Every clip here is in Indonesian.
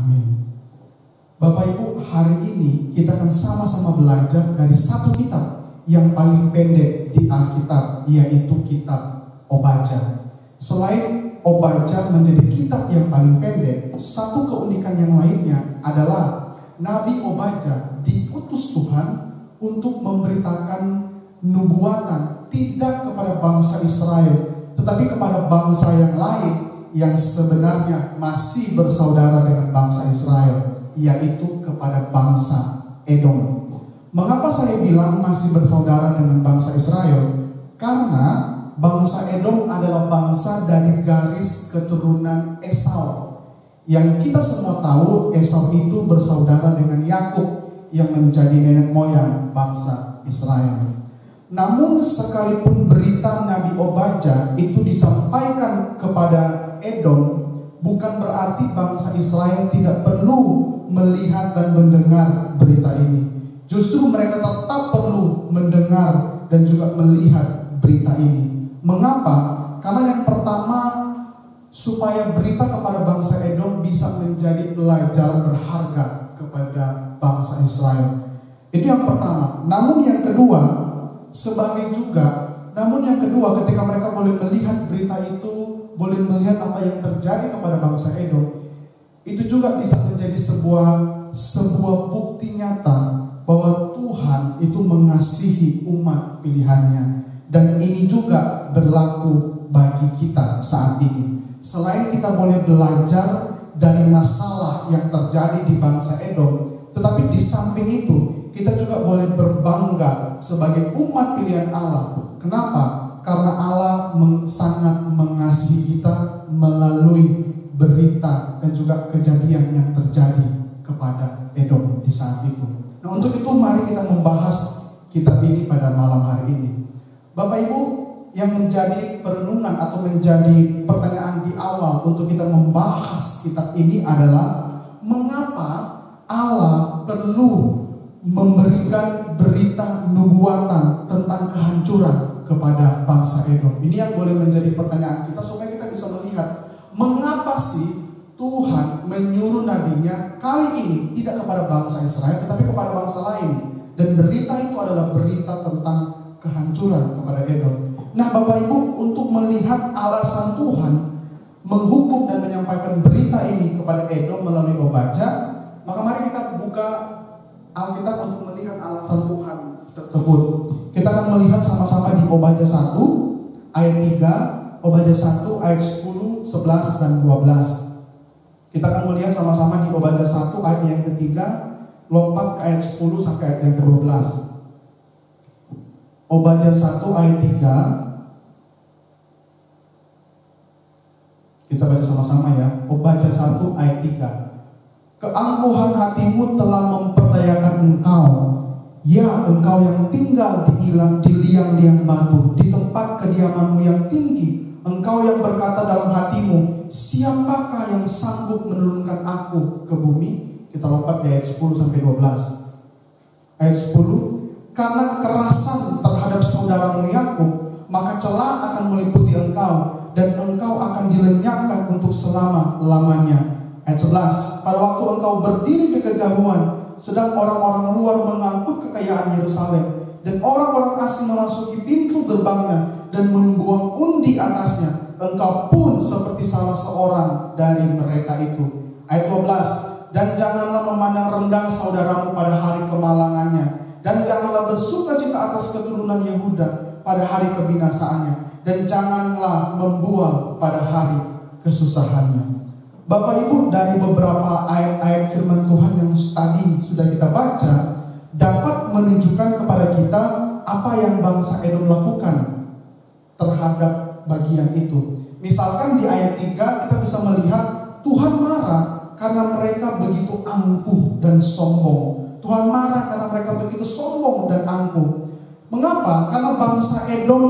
Amin. Bapak Ibu, hari ini kita akan sama-sama belajar dari satu kitab yang paling pendek di Alkitab, yaitu kitab Obadja. Selain Obadja menjadi kitab yang paling pendek, satu keunikan yang lainnya adalah Nabi Obadja diutus Tuhan untuk memberitakan nubuatan tidak kepada bangsa Israel, tetapi kepada bangsa yang lain yang sebenarnya masih bersaudara dengan bangsa Israel, yaitu kepada bangsa Edom. Mengapa saya bilang masih bersaudara dengan bangsa Israel? Karena bangsa Edom adalah bangsa dari garis keturunan Esau. Yang kita semua tahu, Esau itu bersaudara dengan Yakub yang menjadi nenek moyang bangsa Israel. Namun sekalipun berita Nabi Obadja itu disampaikan kepada Edom, bukan berarti bangsa Israel tidak perlu melihat dan mendengar berita ini. Justru mereka tetap perlu mendengar dan juga melihat berita ini. Mengapa? Karena yang pertama, supaya berita kepada bangsa Edom bisa menjadi pelajaran berharga kepada bangsa Israel. Itu yang pertama. Namun yang kedua, ketika mereka boleh melihat berita itu, boleh melihat apa yang terjadi kepada bangsa Edom, itu juga bisa menjadi sebuah bukti nyata bahwa Tuhan itu mengasihi umat pilihannya. Dan ini juga berlaku bagi kita saat ini. Selain kita boleh belajar dari masalah yang terjadi di bangsa Edom, tetapi di samping itu kita juga boleh berbangga sebagai umat pilihan Allah. Kenapa? Karena Allah sangat mengasihi kita melalui berita dan juga kejadian yang terjadi kepada Edom di saat itu. Nah, untuk itu mari kita membahas kitab ini pada malam hari ini. Bapak Ibu, yang menjadi perenungan atau menjadi pertanyaan di awal untuk kita membahas kitab ini adalah mengapa Allah perlu memberikan berita nubuatan tentang kehancuran kepada bangsa Edom. Ini yang boleh menjadi pertanyaan kita supaya kita bisa melihat mengapa sih Tuhan menyuruh nabinya kali ini tidak kepada bangsa Israel tetapi kepada bangsa lain, dan berita itu adalah berita tentang kehancuran kepada Edom. Nah, Bapak Ibu, untuk melihat alasan Tuhan menghukum dan menyampaikan berita ini kepada Edom melalui Obadja, maka mari kita buka Alkitab untuk melihat alasan Tuhan tersebut. Kita akan melihat sama-sama di Obadja 1 ayat 3, Obadja 1 ayat 10, 11 dan 12. Kita akan melihat sama-sama di Obadja 1 ayat yang ketiga, lompat ke ayat 10 sampai ayat yang ke-12. Obadja 1 ayat 3. Kita baca sama-sama ya. Obadja 1 ayat 3. Keangkuhan hatimu telah memperdayakan engkau, ya engkau yang tinggal di liang-liang batu, di tempat kediamanmu yang tinggi, engkau yang berkata dalam hatimu, siapakah yang sanggup menurunkan aku ke bumi? Kita lompat di ayat 10 sampai 12. Ayat 10, karena kekerasan terhadap saudaramu Yakub, maka celah akan meliputi engkau, dan engkau akan dilenyapkan untuk selama-lamanya. Ayat 11, pada waktu engkau berdiri di kejauhan, sedang orang-orang luar mengangkut kekayaan Yerusalem, dan orang-orang asing memasuki pintu gerbangnya dan membuang undi atasnya, engkau pun seperti salah seorang dari mereka itu. Ayat 12, dan janganlah memandang rendah saudaramu pada hari kemalangannya, dan janganlah bersuka cita atas keturunan Yehuda pada hari kebinasaannya, dan janganlah membual pada hari kesusahannya. Bapak Ibu, dari beberapa ayat-ayat firman Tuhan yang tadi sudah kita baca dapat menunjukkan kepada kita apa yang bangsa Edom lakukan terhadap bagian itu. Misalkan di ayat 3 kita bisa melihat Tuhan marah karena mereka begitu angkuh dan sombong. Tuhan marah karena mereka begitu sombong dan angkuh. Mengapa? Karena bangsa Edom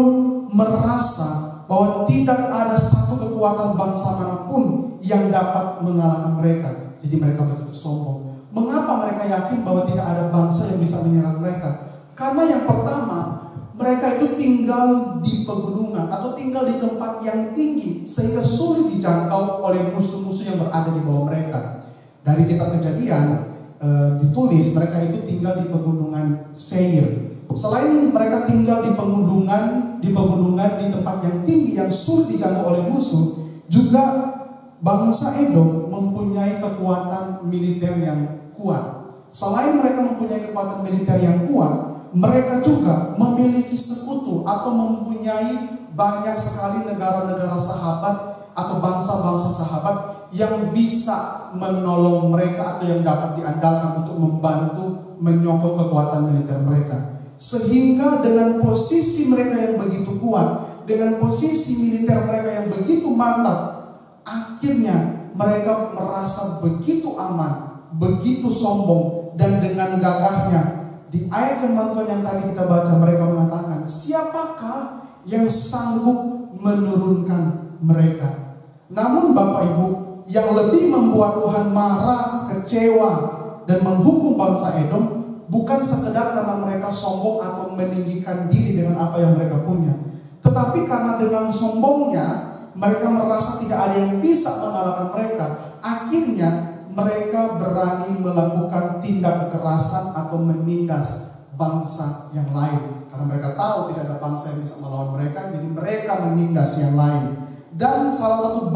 merasa bahwa tidak ada satu kekuatan bangsa manapun yang dapat mengalahkan mereka. Jadi mereka begitu sombong. Mengapa mereka yakin bahwa tidak ada bangsa yang bisa menyerang mereka? Karena yang pertama, mereka itu tinggal di pegunungan atau tinggal di tempat yang tinggi sehingga sulit dijangkau oleh musuh-musuh yang berada di bawah mereka. Dari kitab Kejadian ditulis mereka itu tinggal di pegunungan Seir. Selain mereka tinggal di pegunungan di tempat yang tinggi yang sulit diganggu oleh musuh, juga bangsa Edom mempunyai kekuatan militer yang kuat. Selain mereka mempunyai kekuatan militer yang kuat, mereka juga memiliki sekutu atau mempunyai banyak sekali negara-negara sahabat atau bangsa-bangsa sahabat yang bisa menolong mereka atau yang dapat diandalkan untuk membantu menyokong kekuatan militer mereka. Sehingga dengan posisi mereka yang begitu kuat, dengan posisi militer mereka yang begitu mantap, akhirnya mereka merasa begitu aman, begitu sombong, dan dengan gagahnya di ayat firman Tuhan yang tadi kita baca, mereka mengatakan, siapakah yang sanggup menurunkan mereka? Namun Bapak Ibu, yang lebih membuat Tuhan marah, kecewa, dan menghukum bangsa Edom bukan sekedar karena mereka sombong atau meninggikan diri dengan apa yang mereka punya, tetapi karena dengan sombongnya mereka merasa tidak ada yang bisa mengalahkan mereka. Akhirnya mereka berani melakukan tindak kekerasan atau menindas bangsa yang lain, karena mereka tahu tidak ada bangsa yang bisa melawan mereka, jadi mereka menindas yang lain. Dan salah satu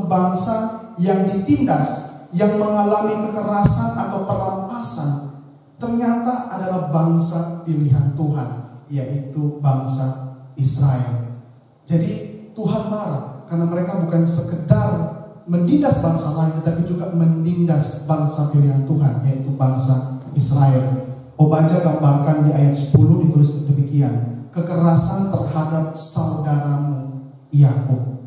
bangsa yang ditindas, yang mengalami kekerasan atau perampasan, ternyata adalah bangsa pilihan Tuhan, yaitu bangsa Israel. Jadi Tuhan marah karena mereka bukan sekedar menindas bangsa lain, tetapi juga menindas bangsa pilihan Tuhan, yaitu bangsa Israel. Obaja gambarkan di ayat 10 ditulis demikian, kekerasan terhadap saudaramu Yakub.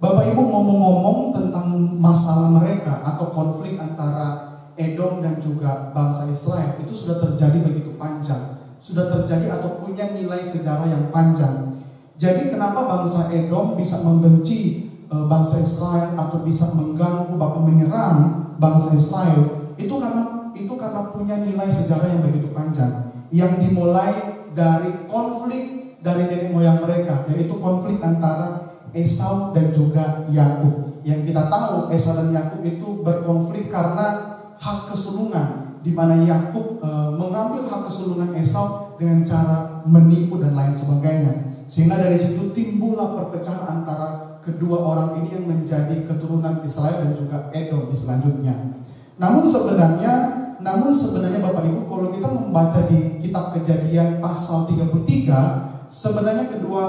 Bapak Ibu, ngomong-ngomong tentang masalah mereka atau konflik antara Edom dan juga bangsa Israel, itu sudah terjadi begitu panjang, sudah terjadi atau punya nilai sejarah yang panjang. Jadi kenapa bangsa Edom bisa membenci bangsa Israel atau bisa mengganggu bahkan menyerang bangsa Israel? Itu karena punya nilai sejarah yang begitu panjang, yang dimulai dari konflik dari nenek moyang mereka, yaitu konflik antara Esau dan juga Yakub. Yang kita tahu Esau dan Yakub itu berkonflik karena hak kesulungan, di mana Yakub mengambil hak kesulungan Esau dengan cara menipu dan lain sebagainya. Sehingga dari situ timbullah perpecahan antara kedua orang ini yang menjadi keturunan Israel dan juga Edom di selanjutnya. Namun sebenarnya Bapak Ibu, kalau kita membaca di kitab Kejadian pasal 33, sebenarnya kedua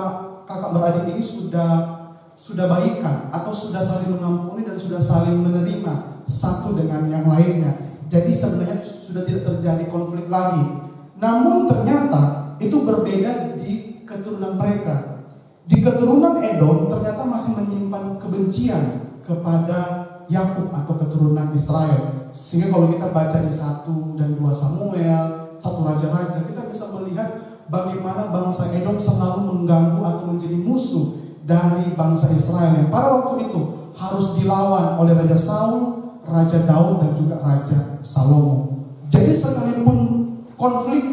kakak beradik ini sudah baikan atau sudah saling mengampuni dan sudah saling menerima satu dengan yang lainnya. Jadi sebenarnya sudah tidak terjadi konflik lagi. Namun ternyata itu berbeda di keturunan mereka. Di keturunan Edom ternyata masih menyimpan kebencian kepada Yakub atau keturunan Israel. Sehingga kalau kita baca di 1 dan 2 Samuel, 1 Raja-Raja, kita bisa melihat bagaimana bangsa Edom selalu mengganggu atau menjadi musuh dari bangsa Israel yang pada waktu itu harus dilawan oleh Raja Saul, Raja Daud, dan juga Raja Salomo. Jadi sekalipun konflik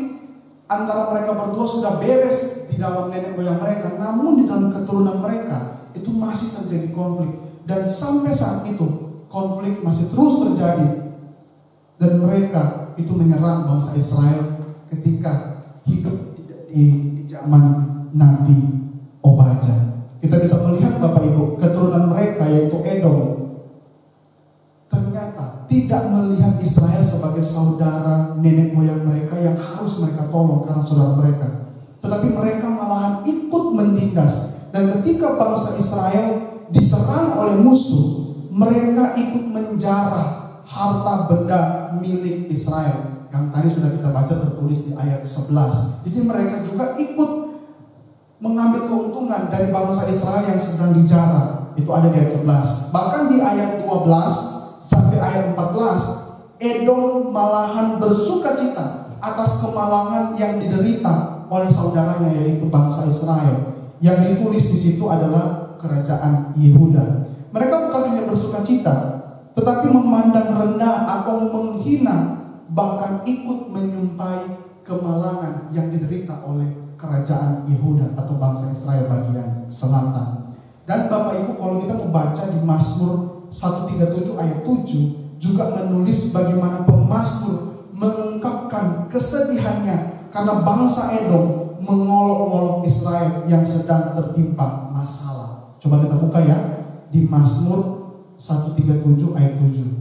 antara mereka berdua sudah beres di dalam nenek moyang mereka, namun di dalam keturunan mereka itu masih terjadi konflik. Dan sampai saat itu konflik masih terus terjadi, dan mereka itu menyerang bangsa Israel ketika hidup di zaman Nabi Obaja. Kita bisa melihat Bapak Ibu, keturunan mereka yaitu Edom ternyata tidak melihat Israel sebagai saudara nenek moyang mereka yang harus mereka tolong karena saudara mereka, tetapi mereka malahan ikut menindas. Dan ketika bangsa Israel diserang oleh musuh, mereka ikut menjarah harta benda milik Israel yang tadi sudah kita baca tertulis di ayat 11. Jadi mereka juga ikut mengambil keuntungan dari bangsa Israel yang sedang dijarah. Itu ada di ayat 11. Bahkan di ayat 12 sampai ayat 14, Edom malahan bersukacita atas kemalangan yang diderita oleh saudaranya yaitu bangsa Israel. Yang ditulis di situ adalah kerajaan Yehuda. Mereka bukan hanya bersukacita, tetapi memandang rendah atau menghina, bahkan ikut menyumpai kemalangan yang diderita oleh kerajaan Yehuda atau bangsa Israel bagian selatan. Dan Bapak Ibu, kalau kita membaca di Mazmur 137 ayat 7 juga menulis bagaimana pemazmur mengungkapkan kesedihannya karena bangsa Edom mengolok-olok Israel yang sedang tertimpa masalah. Coba kita buka ya di Mazmur 137 ayat 7.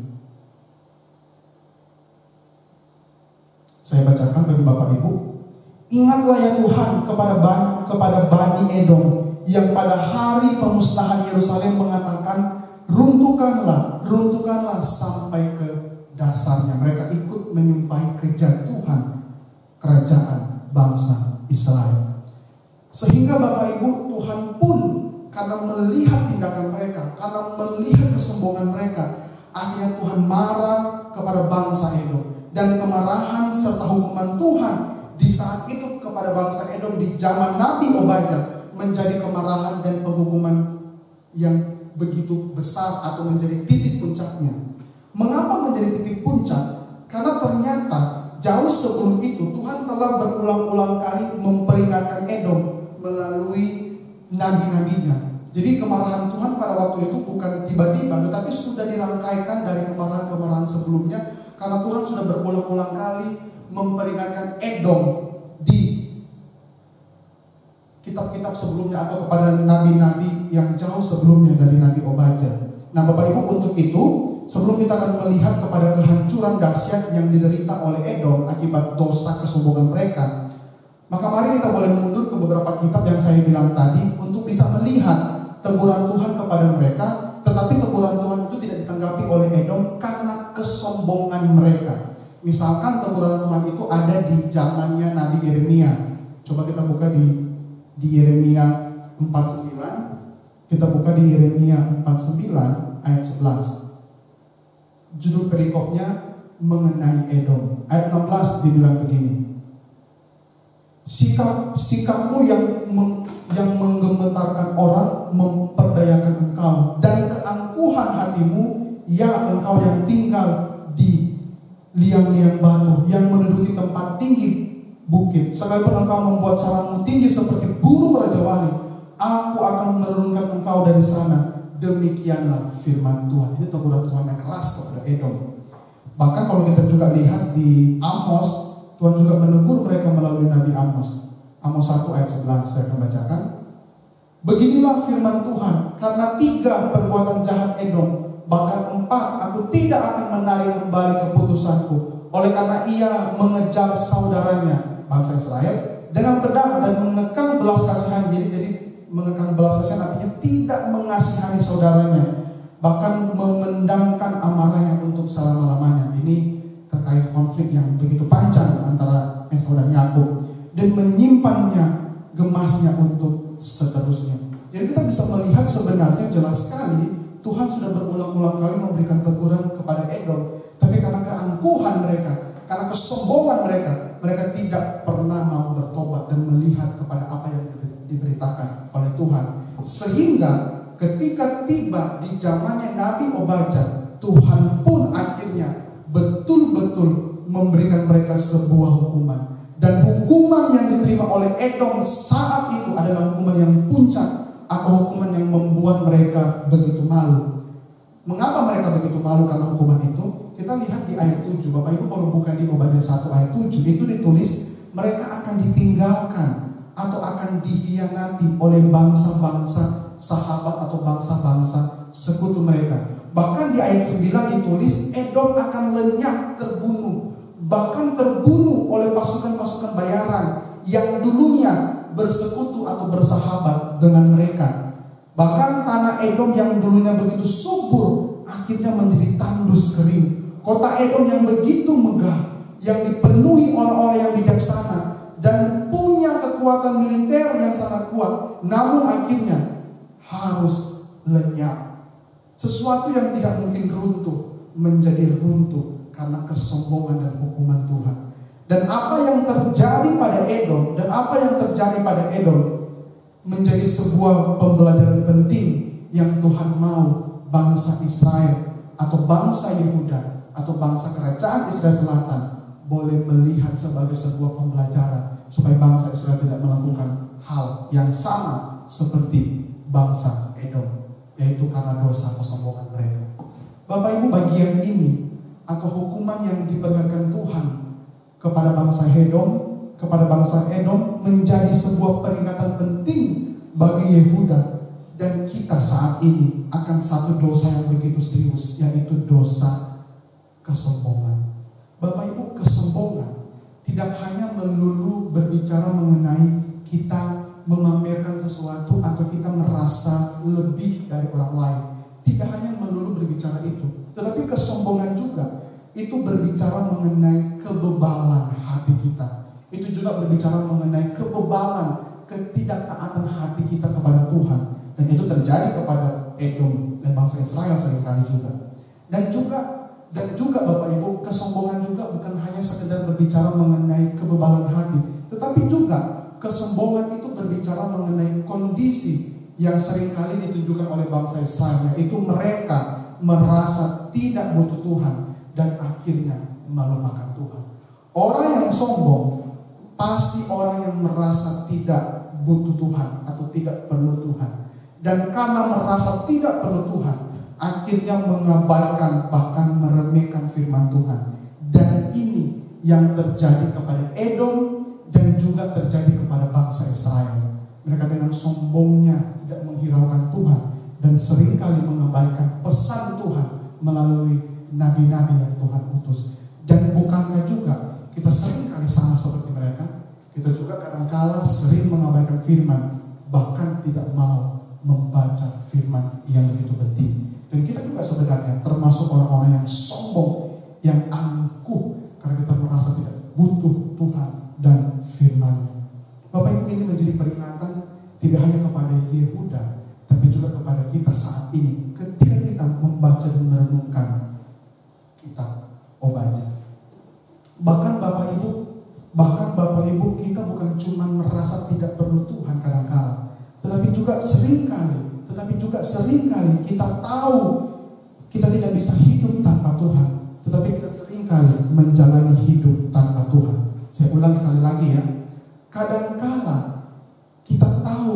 Saya bacakan bagi Bapak Ibu. Ingatlah ya Tuhan kepada Bani Edom yang pada hari pemusnahan Yerusalem mengatakan, runtuhkanlah sampai ke dasarnya. Mereka ikut menyumpahi kejatuhan kerajaan bangsa Israel. Sehingga Bapak Ibu, Tuhan pun karena melihat tindakan mereka, karena melihat kesombongan mereka, akhirnya Tuhan marah kepada bangsa Edom. Dan kemarahan serta hukuman Tuhan di saat itu kepada bangsa Edom di zaman Nabi Obadya menjadi kemarahan dan penghukuman yang begitu besar atau menjadi titik puncaknya. Mengapa menjadi titik puncak? Karena ternyata jauh sebelum itu Tuhan telah berulang-ulang kali memperingatkan Edom melalui nabi-nabinya. Jadi kemarahan Tuhan pada waktu itu bukan tiba-tiba, tetapi sudah dirangkaikan dari kemarahan-kemarahan sebelumnya. Karena Tuhan sudah berulang-ulang kali memperingatkan Edom di kitab-kitab sebelumnya atau kepada nabi-nabi yang jauh sebelumnya dari Nabi Obadya. Nah Bapak Ibu, untuk itu sebelum kita akan melihat kepada kehancuran dahsyat yang diderita oleh Edom akibat dosa kesombongan mereka, maka mari kita boleh mundur ke beberapa kitab yang saya bilang tadi untuk bisa melihat teguran Tuhan kepada mereka. Tetapi teguran Tuhan itu tidak ditanggapi oleh Edom karena kesombongan mereka. Misalkan teguran Tuhan itu ada di zamannya Nabi Yeremia. Coba kita buka di Yeremia 49. Kita buka di Yeremia 49 ayat 11. Judul perikopnya mengenai Edom. Ayat 16 dibilang begini. Sikapmu yang menggemetarkan orang memperdayakan engkau, dan keangkuhan hatimu ya engkau yang tinggal di liang-liang batu, yang menduduki tempat tinggi bukit. Sekalipun engkau membuat sarangmu tinggi seperti burung rajawali, aku akan menurunkan engkau dari sana. Demikianlah firman Tuhan. Ini teguran Tuhan yang keras kepada Edom. Bahkan kalau kita juga lihat di Amos, Tuhan juga menegur mereka melalui Nabi Amos. Amos 1 ayat 11 saya akan bacakan. Beginilah firman Tuhan, karena 3 perbuatan jahat Edom, bahkan 4 aku tidak akan menarik kembali keputusanku. Oleh karena ia mengejar saudaranya, bangsa Israel, dengan pedang dan mengekang belas kasihan. Jadi mengekang belas kasihan artinya tidak mengasihani saudaranya, bahkan memendamkan amarahnya untuk selama-lamanya. Ini terkait konflik yang begitu panjang antara Esau dan Yakub, dan menyimpannya gemasnya untuk seterusnya. Jadi kita bisa melihat sebenarnya jelas sekali Tuhan sudah berulang-ulang kali memberikan teguran kepada Edom, tapi karena keangkuhan mereka, karena kesombongan mereka, mereka tidak pernah mau bertobat dan melihat kepada apa yang diberitakan oleh Tuhan. Sehingga ketika tiba di zamannya Nabi Obadya, Tuhan pun akhirnya betul-betul memberikan mereka sebuah hukuman. Dan hukuman yang diterima oleh Edom saat itu adalah hukuman yang puncak, atau hukuman yang membuat mereka begitu malu. Mengapa mereka begitu malu karena hukuman itu? Kita lihat di ayat 7. Bapak Ibu kalau bukan di Obadya 1 ayat 7, itu ditulis mereka akan ditinggalkan atau akan dihianati oleh bangsa-bangsa sahabat atau bangsa-bangsa sekutu mereka. Bahkan di ayat 9 ditulis Edom akan lenyap, terbunuh, bahkan terbunuh oleh pasukan-pasukan bayaran yang dulunya bersekutu atau bersahabat dengan mereka. Bahkan tanah Edom yang dulunya begitu subur akhirnya menjadi tandus kering. Kota Edom yang begitu megah, yang dipenuhi orang-orang yang bijaksana dan punya kekuatan militer yang sangat kuat, namun akhirnya harus lenyap. Sesuatu yang tidak mungkin runtuh menjadi runtuh karena kesombongan dan hukuman Tuhan. Dan apa yang terjadi pada Edom menjadi sebuah pembelajaran penting yang Tuhan mau bangsa Israel atau bangsa Yehuda atau bangsa kerajaan Israel Selatan boleh melihat sebagai sebuah pembelajaran supaya bangsa Israel tidak melakukan hal yang sama seperti bangsa Edom. yaitu karena dosa kesombongan mereka. Bapak Ibu, bagian ini atau hukuman yang diperhatikan Tuhan kepada bangsa Edom menjadi sebuah peringatan penting bagi Yehuda dan kita saat ini akan satu dosa yang begitu serius, yaitu dosa kesombongan. Bapak Ibu, kesombongan tidak hanya melulu berbicara mengenai kita memamerkan sesuatu atau kita merasa lebih dari orang lain. Tidak hanya melulu berbicara itu, tetapi kesombongan juga itu berbicara mengenai kebebalan hati kita. Itu juga berbicara mengenai kebebalan, ketidaktaatan hati kita kepada Tuhan. Dan itu terjadi kepada Edom dan bangsa Israel seringkali juga. Dan juga Bapak Ibu, kesombongan juga bukan hanya sekedar berbicara mengenai kebebalan hati, tetapi juga kesombongan itu berbicara mengenai kondisi yang seringkali ditunjukkan oleh bangsa Israel, yaitu mereka merasa tidak butuh Tuhan dan akhirnya melupakan Tuhan. Orang yang sombong pasti orang yang merasa tidak butuh Tuhan atau tidak perlu Tuhan. Dan karena merasa tidak perlu Tuhan, akhirnya mengabaikan bahkan meremehkan firman Tuhan. Dan ini yang terjadi kepada Edom dan juga terjadi kepada bangsa Israel. Mereka dengan sombongnya tidak menghiraukan Tuhan dan seringkali mengabaikan pesan Tuhan melalui nabi-nabi yang Tuhan utus. Dan bukankah juga kita seringkali sama seperti mereka? Kita juga kadang-kala sering mengabaikan firman, bahkan tidak mau membaca firman yang begitu penting. Dan kita juga sebenarnya termasuk orang-orang yang sombong, yang angkuh karena kita merasa tidak butuh Tuhan dan firman. Bapak Ibu, ini menjadi peringatan tidak hanya kepada Yehuda, tapi juga kepada kita saat ini ketika kita membaca dan merenungkan kitab Obadya. Bahkan Bapak Ibu, kita bukan cuma merasa tidak perlu Tuhan kadang-kala, tetapi juga seringkali kita tahu kita tidak bisa hidup tanpa Tuhan, tetapi kita seringkali menjalani hidup tanpa Tuhan. Saya ulang sekali lagi ya, kadang-kala kita tahu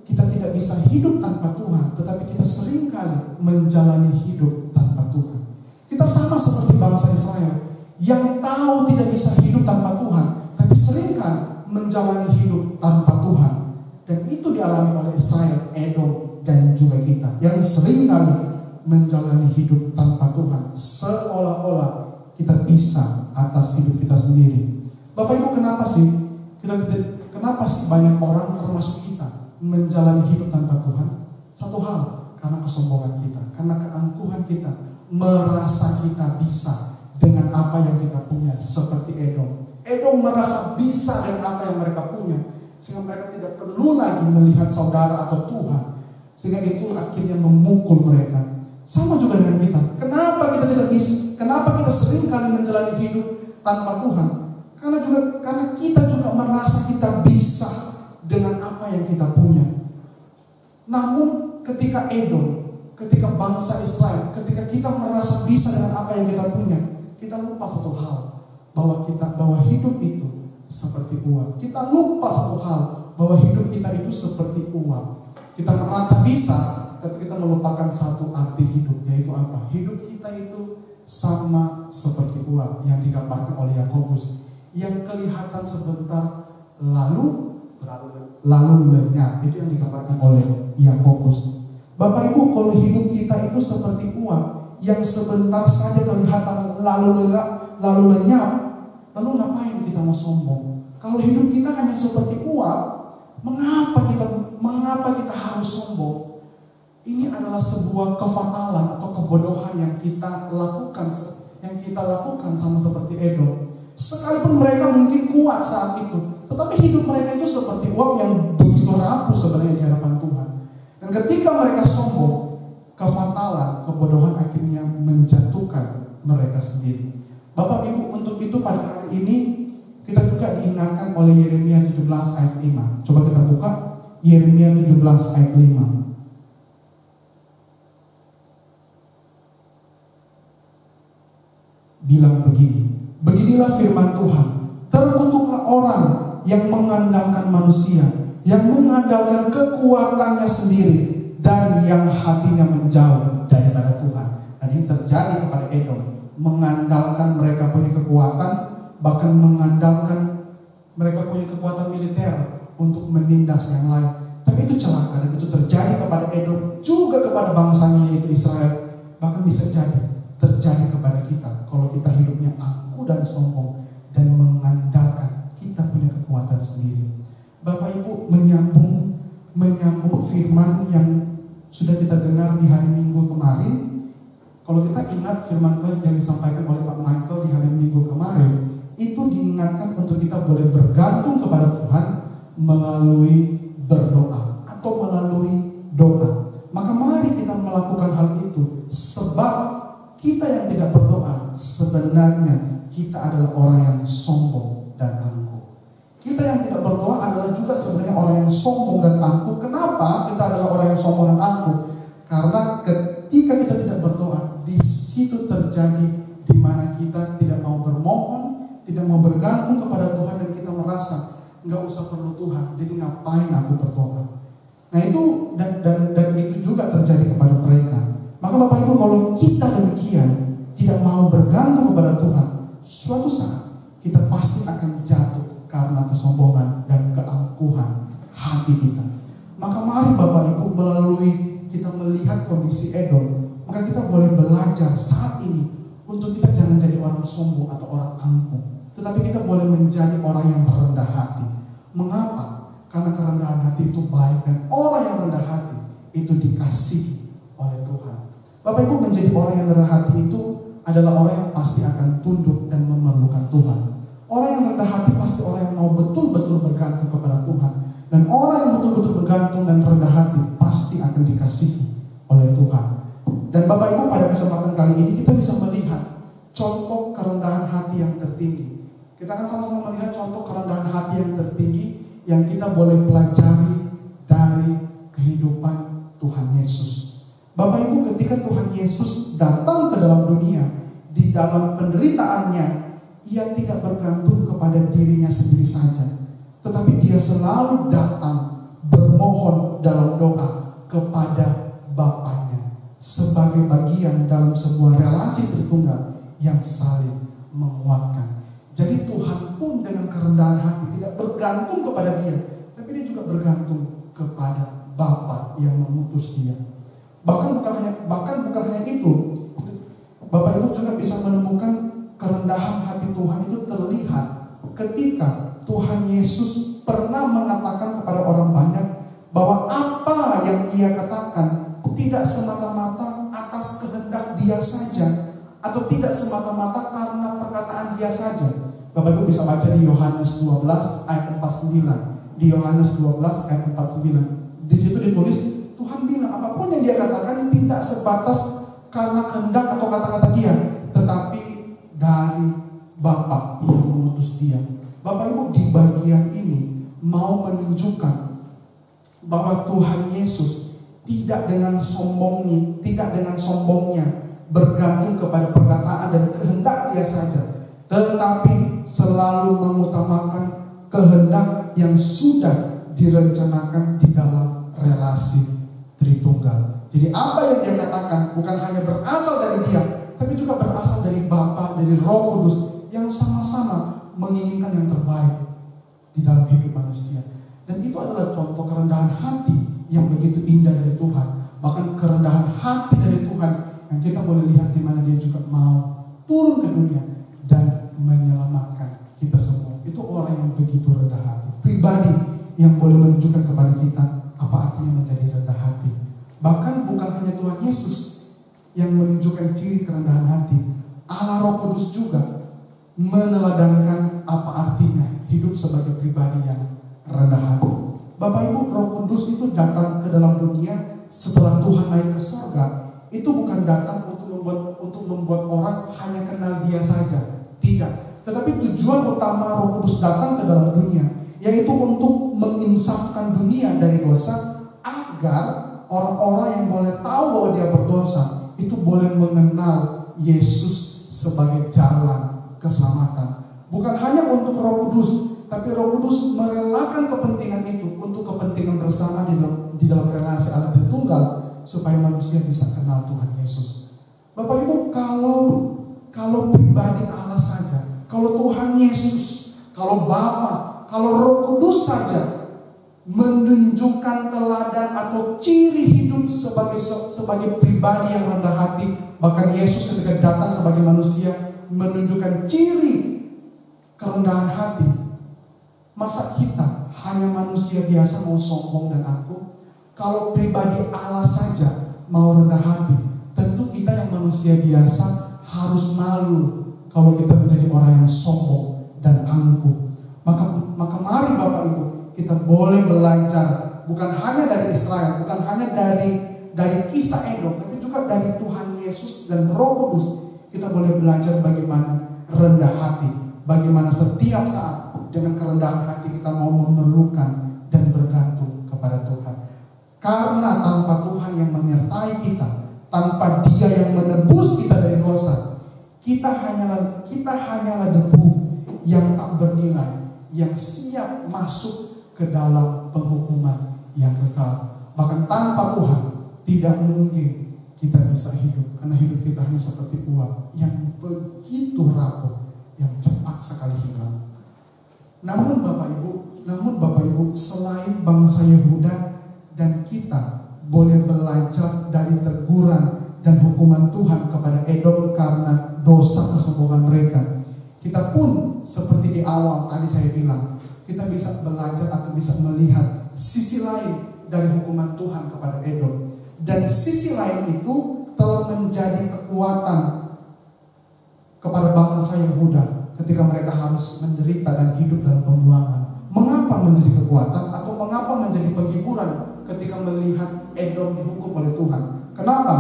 kita tidak bisa hidup tanpa Tuhan, tetapi kita seringkali menjalani hidup tanpa Tuhan. Kita sama seperti bangsa Israel yang tahu tidak bisa hidup tanpa Tuhan, tapi seringkali menjalani hidup tanpa Tuhan. Dan itu dialami oleh Israel, Edom, dan juga kita yang seringkali menjalani hidup tanpa Tuhan, seolah-olah kita bisa atas hidup kita sendiri. Bapak Ibu, kenapa sih banyak orang termasuk kita menjalani hidup tanpa Tuhan? Satu hal, karena kesombongan kita, karena keangkuhan kita, merasa kita bisa dengan apa yang kita punya, seperti Edom. Edom merasa bisa dengan apa yang mereka punya, sehingga mereka tidak perlu lagi melihat saudara atau Tuhan, sehingga itu akhirnya memukul mereka. Sama juga dengan kita. Kenapa kita tidak bisa? Kenapa kita sering kali menjalani hidup tanpa Tuhan? Karena kita juga merasa kita bisa dengan apa yang kita punya. Namun ketika Edom, ketika bangsa Israel, ketika kita merasa bisa dengan apa yang kita punya, kita lupa satu hal, bahwa hidup itu seperti uang. Kita lupa satu hal, bahwa hidup kita itu seperti uang. Kita merasa bisa, tapi kita melupakan satu arti hidup, yaitu apa? Hidup kita itu sama seperti uang yang digambarkan oleh Yakobus, yang kelihatan sebentar lalu lenyap. Itu yang digambarkan oleh Yakobus. Bapak Ibu, kalau hidup kita itu seperti uang yang sebentar saja kelihatan lalu lenyap, lalu ngapain kita mau sombong? Kalau hidup kita hanya seperti uang, mengapa kita harus sombong? Ini adalah sebuah kefatalan atau kebodohan yang kita lakukan sama seperti Edom. Sekalipun mereka mungkin kuat saat itu, tetapi hidup mereka itu seperti uang yang begitu rapuh sebenarnya di hadapan Tuhan. Dan ketika mereka sombong, kefatalan, kebodohan akhirnya menjatuhkan mereka sendiri. Bapak Ibu, untuk itu pada hari ini kita juga diingatkan oleh Yeremia 17 ayat 5. Coba kita buka Yeremia 17 ayat 5. Bilang begini, beginilah firman Tuhan, terkutuklah orang yang mengandalkan manusia, yang mengandalkan kekuatannya sendiri dan yang hatinya menjauh daripada Tuhan. Dan ini terjadi kepada Edom, mengandalkan mereka punya kekuatan, bahkan mengandalkan mereka punya kekuatan militer untuk menindas yang lain. Tapi itu celaka, dan itu terjadi kepada Edom, juga kepada bangsanya yaitu Israel. Bahkan bisa jadi terjadi kepada kita kalau kita hidupnya angkuh dan sombong dan mengandalkan kita punya kekuatan sendiri. Bapak Ibu, menyambung firman yang sudah kita dengar di hari Minggu kemarin. Kalau kita ingat firman Tuhan yang disampaikan oleh Pak Michael di hari Minggu kemarin, itu diingatkan untuk kita boleh bergantung kepada Tuhan melalui berdoa atau melalui doa. Maka mari kita melakukan hal itu, sebab kita yang tidak berdoa sebenarnya kita adalah orang yang sombong dan angkuh. Kita yang tidak berdoa adalah juga sebenarnya orang yang sombong dan angkuh. Kenapa kita adalah orang yang sombong dan angkuh? Karena ketika kita tidak berdoa, di situ terjadi di mana kita tidak mau bermohon, tidak mau bergantung kepada Tuhan, dan kita merasa nggak usah perlu Tuhan, jadi ngapain aku berdoa? Nah itu dan itu juga terjadi kepada mereka. Maka Bapak Ibu, kalau kita demikian, tidak mau bergantung kepada Tuhan, suatu saat kita pasti akan jatuh karena kesombongan dan keangkuhan hati kita. Maka mari Bapak Ibu, melalui kita melihat kondisi Edom, maka kita boleh belajar saat ini untuk kita jangan jadi orang sombong atau orang angkuh, tetapi kita boleh menjadi orang yang rendah hati. Mengapa? Karena kerendahan hati itu baik, dan orang yang rendah hati itu dikasihi oleh Tuhan. Bapak Ibu, menjadi orang yang rendah hati itu adalah orang yang pasti akan tunduk dan memerlukan Tuhan. Orang yang rendah hati pasti orang yang mau betul-betul bergantung kepada Tuhan. Dan orang yang betul-betul bergantung dan rendah hati pasti akan dikasihi oleh Tuhan. Dan Bapak Ibu, pada kesempatan kali ini kita bisa melihat contoh kerendahan hati yang tertinggi. Kita akan sama-sama melihat contoh kerendahan hati yang tertinggi yang kita boleh pelajari dari kehidupan Tuhan Yesus. Bapak Ibu, ketika Tuhan Yesus datang ke dalam dunia, di dalam penderitaannya, ia tidak bergantung kepada dirinya sendiri saja, tetapi dia selalu datang bermohon dalam doa kepada Bapaknya, sebagai bagian dalam sebuah relasi Tritunggal yang saling menguatkan. Jadi Tuhan pun dengan kerendahan hati tidak bergantung kepada dia, tapi dia juga bergantung kepada Bapa yang mengutus dia. Bahkan bukan hanya itu, Bapak Ibu juga bisa menemukan kerendahan hati Tuhan itu terlihat ketika Tuhan Yesus pernah mengatakan kepada orang banyak bahwa apa yang ia katakan tidak semata-mata atas kehendak dia saja, atau tidak semata-mata karena perkataan dia saja. Bapak Ibu bisa baca di Yohanes 12 ayat 49. Di Yohanes 12 ayat 49. Di situ ditulis, Tuhan bilang apapun yang dia katakan tidak sebatas karena kehendak atau kata-kata dia, tetapi dari Bapa yang mengutus dia. Bapak Ibu, di bagian ini mau menunjukkan bahwa Tuhan Yesus tidak dengan sombongnya bergantung kepada perkataan dan kehendak dia saja, tetapi selalu mengutamakan kehendak yang sudah direncanakan di dalam relasi Tritunggal. Jadi apa yang dia katakan bukan hanya berasal dari dia, tapi juga berasal dari Bapa, dari Roh Kudus yang sama-sama menginginkan yang terbaik di dalam hidup manusia. Dan itu adalah contoh kerendahan hati yang begitu indah dari Tuhan. Bahkan kerendahan hati dari Tuhan yang kita boleh lihat di mana dia juga mau turun ke dunia dan menyelamatkan kita semua. Itu orang yang begitu rendah hati. Pribadi yang boleh menunjukkan kepada kita apa artinya menjadi rendah hati. Bahkan bukan hanya Tuhan Yesus yang menunjukkan ciri kerendahan hati, Allah Roh Kudus juga meneladankan apa artinya hidup sebagai pribadi yang rendah hati. Bapak Ibu, Roh Kudus itu datang ke dalam dunia setelah Tuhan naik ke surga. Itu bukan datang untuk membuat orang hanya kenal dia saja, tidak. Tetapi tujuan utama Roh Kudus datang ke dalam dunia yaitu untuk menginsafkan dunia dari dosa, agar orang-orang yang boleh tahu bahwa dia berdosa itu boleh mengenal Yesus sebagai jalan keselamatan. Bukan hanya untuk Roh Kudus, tapi Roh Kudus merelakan kepentingan itu untuk kepentingan bersama di dalam relasi Allah Tritunggal, supaya manusia bisa kenal Tuhan Yesus. Bapak Ibu, kalau pribadi Allah saja, kalau Tuhan Yesus, kalau Bapa, kalau Roh Kudus saja menunjukkan teladan atau ciri hidup sebagai pribadi yang rendah hati, bahkan Yesus ketika datang sebagai manusia menunjukkan ciri kerendahan hati. Masa kita hanya manusia biasa mau sombong dan aku? Kalau pribadi Allah saja mau rendah hati, tentu kita yang manusia biasa harus malu kalau kita menjadi orang yang sombong dan angkuh. Maka mari Bapak Ibu, kita boleh belajar bukan hanya dari Israel, bukan hanya dari kisah Edom, tapi juga dari Tuhan Yesus dan Roh Kudus. Kita boleh belajar bagaimana rendah hati, bagaimana setiap saat dengan kerendahan hati kita mau memerlukan dan bergantung kepada Tuhan. Karena tanpa Tuhan yang menyertai kita, tanpa Dia yang menebus kita dari dosa, kita hanyalah debu yang tak bernilai, yang siap masuk ke dalam penghukuman yang kekal. Bahkan tanpa Tuhan tidak mungkin kita bisa hidup, karena hidup kita hanya seperti uap yang begitu rapuh, yang cepat sekali hilang. Namun Bapak Ibu, selain bangsa Yehuda dan kita boleh belajar dari teguran dan hukuman Tuhan kepada Edom karena dosa kesombongan mereka, kita pun seperti di awal tadi saya bilang, kita bisa belajar atau bisa melihat sisi lain dari hukuman Tuhan kepada Edom. Dan sisi lain itu telah menjadi kekuatan kepada bangsa Yehuda ketika mereka harus menderita dan hidup dalam pembuangan. Mengapa menjadi kekuatan atau mengapa menjadi penghiburan ketika melihat Edom dihukum oleh Tuhan? Kenapa?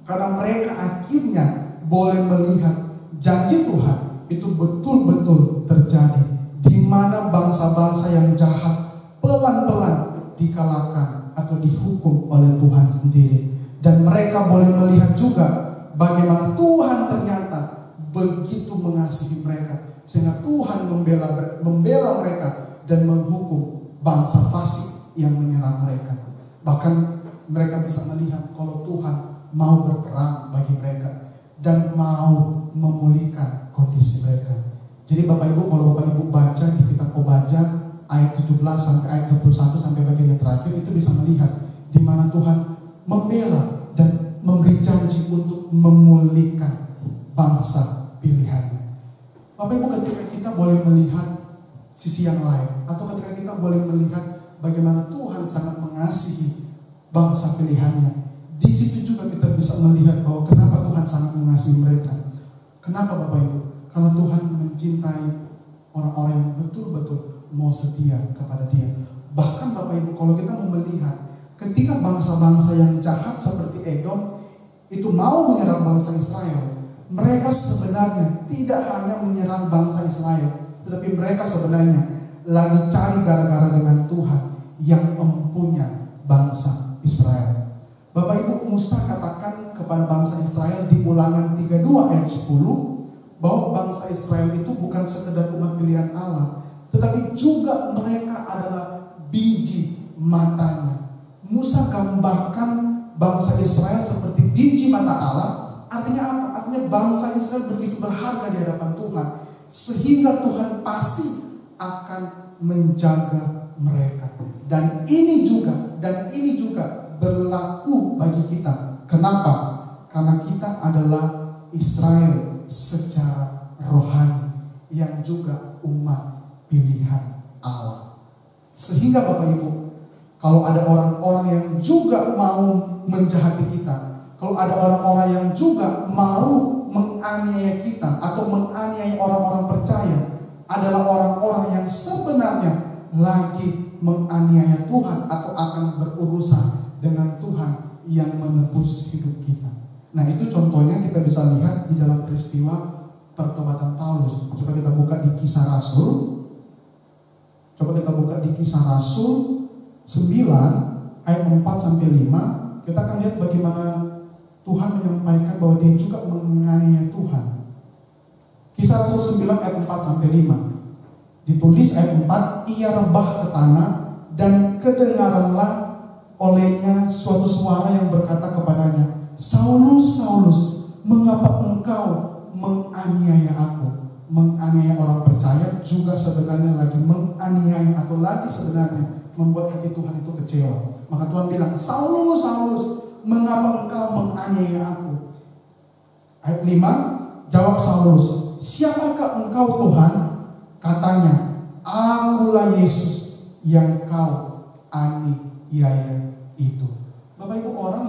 Karena mereka akhirnya boleh melihat janji Tuhan itu betul-betul terjadi, di mana bangsa-bangsa yang jahat pelan-pelan dikalahkan atau dihukum oleh Tuhan sendiri. Dan mereka boleh melihat juga bagaimana Tuhan ternyata begitu mengasihi mereka, sehingga Tuhan membela mereka dan menghukum bangsa fasik yang menyerang mereka. Bahkan mereka bisa melihat kalau Tuhan mau berperang bagi mereka dan mau memulihkan kondisi mereka. Jadi Bapak Ibu, kalau Bapak Ibu baca di kitab Obadja ayat 17 sampai ayat 21 sampai bagian yang terakhir, itu bisa melihat di mana Tuhan membela dan memberi janji untuk memulihkan bangsa pilihannya. Bapak Ibu, ketika kita boleh melihat sisi yang lain, atau ketika kita boleh melihat bagaimana Tuhan sangat mengasihi bangsa pilihannya, di situ juga kita bisa melihat bahwa kenapa Tuhan sangat mengasihi mereka. Kenapa Bapak Ibu? Karena Tuhan mencintai orang-orang yang betul-betul mau setia kepada Dia. Bahkan Bapak Ibu, kalau kita mau melihat ketika bangsa-bangsa yang jahat seperti Edom itu mau menyerang bangsa Israel, mereka sebenarnya tidak hanya menyerang bangsa Israel, tetapi mereka sebenarnya lagi cari gara-gara dengan Tuhan yang mempunyai bangsa Israel. Bapak Ibu, Musa katakan kepada bangsa Israel di Ulangan 32 ayat 10 bahwa bangsa Israel itu bukan sekedar umat pilihan Allah, tetapi juga mereka adalah biji matanya. Musa gambarkan bangsa Israel seperti biji mata Allah. Artinya apa? Artinya bangsa Israel begitu berharga di hadapan Tuhan, sehingga Tuhan pasti akan menjaga mereka. Dan ini juga berlaku bagi kita. Kenapa? Karena kita adalah Israel secara rohani, yang juga umat pilihan Allah. Sehingga Bapak Ibu, kalau ada orang-orang yang juga mau menjahati kita, kalau ada orang-orang yang juga mau menganiaya kita atau menganiaya orang-orang percaya, adalah orang-orang yang sebenarnya lagi menganiaya Tuhan atau akan berurusan dengan Tuhan yang menebus hidup kita. Nah, itu contohnya kita bisa lihat di dalam peristiwa pertobatan Paulus. Coba kita buka di Kisah Rasul. Kisah Rasul 9 ayat 4 sampai 5. Kita akan lihat bagaimana Tuhan menyampaikan bahwa Dia juga menganiaya Tuhan. Kisah Rasul 9 ayat 4 sampai 5. Ditulis ayat 4, ia rebah ke tanah dan kedengaranlah olehnya suatu suara yang berkata kepadanya, Saulus, Saulus, mengapa engkau menganiaya aku? Menganiaya orang percaya juga sebenarnya lagi menganiaya atau lagi sebenarnya membuat hati Tuhan itu kecewa. Maka Tuhan bilang, Saulus, Saulus, mengapa engkau menganiaya aku? Ayat 5, jawab Saulus, siapakah engkau Tuhan? Katanya, akulah Yesus yang kau aniaya itu. Bapak Ibu, orang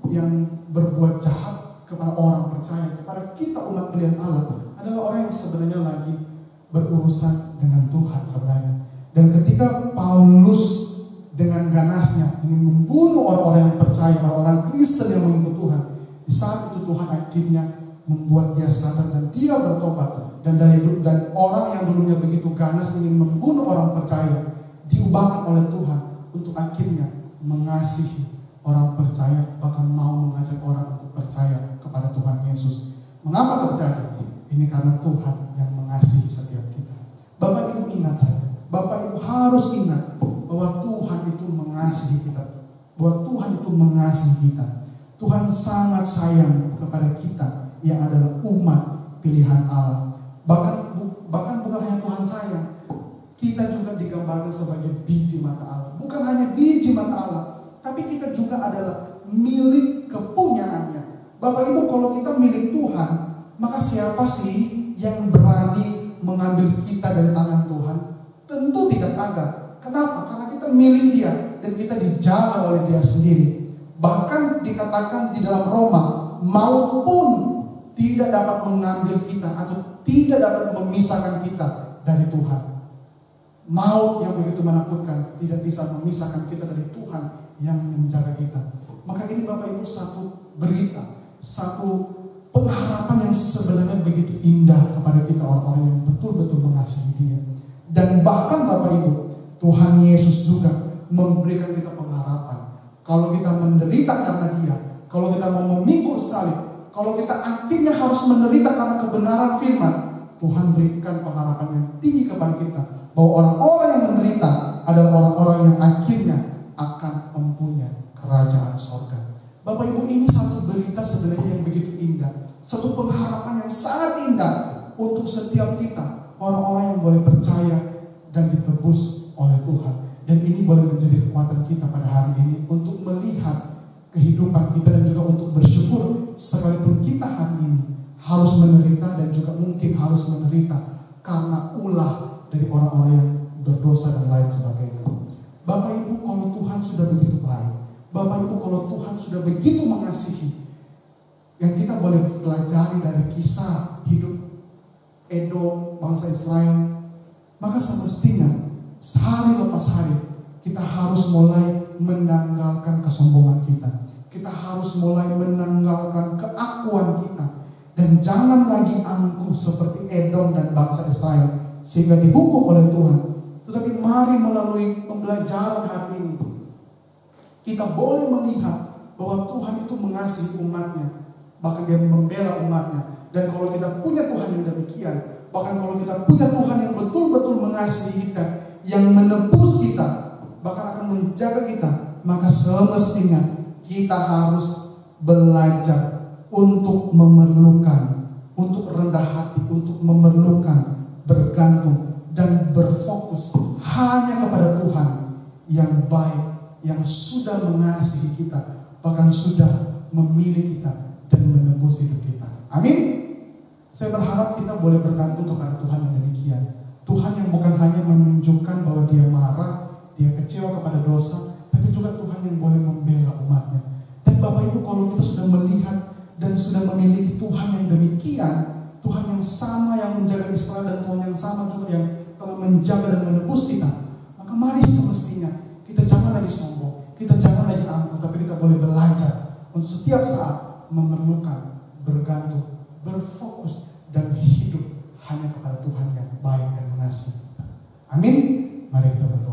yang berbuat jahat kepada orang percaya, kepada kita umat pilihan Allah, adalah orang yang sebenarnya lagi berurusan dengan Tuhan sebenarnya. Dan ketika Paulus dengan ganasnya ingin membunuh orang-orang yang percaya, orang Kristen yang mengikut Tuhan, di saat itu Tuhan akhirnya membuat dia sadar dan dia bertobat. Dan orang yang dulunya begitu ganas ingin membunuh orang percaya, diubahkan oleh Tuhan untuk akhirnya mengasihi orang percaya, bahkan mau mengajak orang untuk percaya kepada Tuhan Yesus. Mengapa terjadi? Ini karena Tuhan yang mengasihi setiap kita. Bapak Ibu ingat saja, Bapak Ibu harus ingat bahwa Tuhan itu mengasihi kita, bahwa Tuhan itu mengasihi kita. Tuhan sangat sayang kepada kita yang adalah umat pilihan Allah. Bahkan bukan hanya Tuhan sayang, kita juga digambarkan sebagai biji mata Allah. Bukan hanya biji mata Allah, tapi kita juga adalah milik kepunyaannya. Bapak Ibu, kalau kita milik Tuhan, maka siapa sih yang berani mengambil kita dari tangan Tuhan? Tentu tidak ada. Kenapa? Karena kita milik Dia dan kita dijaga oleh Dia sendiri. Bahkan dikatakan di dalam Roma, maut pun tidak dapat mengambil kita atau tidak dapat memisahkan kita dari Tuhan. Maut yang begitu menakutkan tidak bisa memisahkan kita dari Tuhan yang menjaga kita. Maka ini Bapak Ibu satu berita, satu pengharapan yang sebenarnya begitu indah kepada kita orang-orang yang betul-betul mengasihi Dia. Dan bahkan Bapak Ibu, Tuhan Yesus juga memberikan kita pengharapan. Kalau kita menderita karena Dia, kalau kita mau memikul salib, kalau kita akhirnya harus menderita karena kebenaran firman, Tuhan berikan pengharapan yang tinggi kepada kita, bahwa orang-orang yang menderita adalah orang-orang yang akhirnya akan mempunyai kerajaan sorga. Bapak Ibu, ini satu berita sebenarnya yang begitu indah, satu pengharapan yang sangat indah untuk setiap kita, orang-orang yang boleh percaya dan ditebus oleh Tuhan. Dan ini boleh menjadi kekuatan kita pada hari ini untuk melihat kehidupan kita dan juga untuk bersyukur sekalipun kita hari ini harus menderita dan juga mungkin harus menderita karena ulah dari orang-orang yang berdosa dan lain sebagainya. Bapak Ibu, kalau Tuhan sudah begitu baik, Bapak Ibu, kalau Tuhan sudah begitu mengasihi, yang kita boleh pelajari dari kisah hidup Edom, bangsa Israel, maka semestinya hari lepas hari kita harus mulai menanggalkan kesombongan kita. Kita harus mulai menanggalkan keakuan kita. Dan jangan lagi angkuh seperti Edom dan bangsa Israel sehingga dihukum oleh Tuhan. Tetapi mari melalui pembelajaran hari ini kita boleh melihat bahwa Tuhan itu mengasihi umatnya, bahkan Dia membela umatnya. Dan kalau kita punya Tuhan yang demikian, bahkan kalau kita punya Tuhan yang betul-betul mengasihi kita, yang menebus kita, bahkan akan menjaga kita, maka semestinya kita harus belajar untuk memerlukan, untuk rendah hati, untuk memerlukan, bergantung dan berfokus hanya kepada Tuhan yang baik, yang sudah mengasihi kita, bahkan sudah memilih kita dan menebus hidup kita. Amin. Saya berharap kita boleh bergantung kepada Tuhan yang demikian. Tuhan yang bukan hanya menunjukkan bahwa Dia marah, Dia kecewa kepada dosa, tapi juga Tuhan yang boleh membela umatnya. Dan Bapak Ibu, kalau kita sudah melihat dan sudah memiliki Tuhan yang demikian, Tuhan yang sama yang menjaga Israel dan Tuhan yang sama juga yang telah menjaga dan menebus kita, maka mari semestinya kita jangan lagi sombong, kita jangan lagi angkuh, tapi kita boleh belajar untuk setiap saat memerlukan, bergantung, berfokus dan hidup hanya kepada Tuhan yang baik dan mengasihi kita. Amin. Mari kita berdoa.